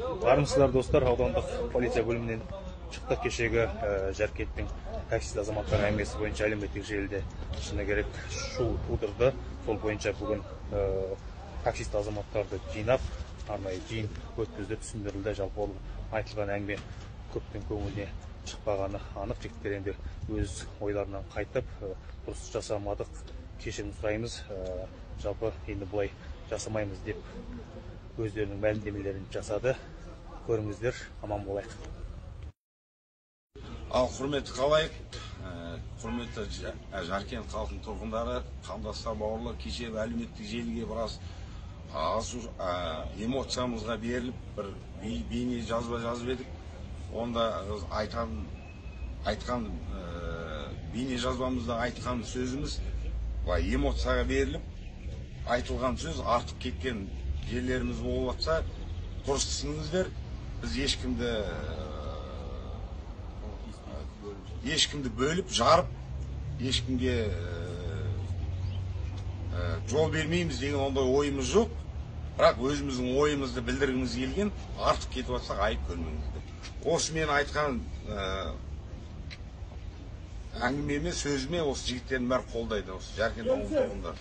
Армысыздар достар, аудандық полиция бөлімінен шықтық. Кешегі Жаркенттің таксист азаматтар әңгімесі бойынша әлеуметтік желіде шыны керек шу тудырды. Сол бойынша бүгін таксист азаматтарды жинап, арнайы жиын өткізді, түсіндірілді. Жалпы ол айтылған әңгіме көптің көңіліне шықпағаны анық. Жігіттер енді өз ойларынан қайтып, дұрыс жасамадық, кешірім сұраймыз, жалпы енді бұлай жасамаймыз деп өздерінің мәлімдемелерін жасады. Көріңіздер, аман болайық. Ал құрметті қалайық, құрметті Жаркент халқының тұрғындары, қандастар, бауырлар, кеше әлеуметтік желіге біраз эмоциямызға беріліп, бір бейне жазба жазып едік. Онда айтқан бейне жазбамызда айтқан сөзіміз эмоцияға беріліп, айтылған сөз артық кеткен жерлеріміз болып жатса, дұрыс түсініңіздер. Біз ешкімді бөліп, жарып, ешкімге жол бермейміз деген ондай ойымыз жоқ. Бірақ өзіміздің ойымызды білдіргіміз келген, артық кетіп жатсақ айып көрмеңіздер. Осы мен айтқан әңгімеме, сөзіме осы жігіттердің бәрі қолдайды. Осы Жаркент тұрғындары.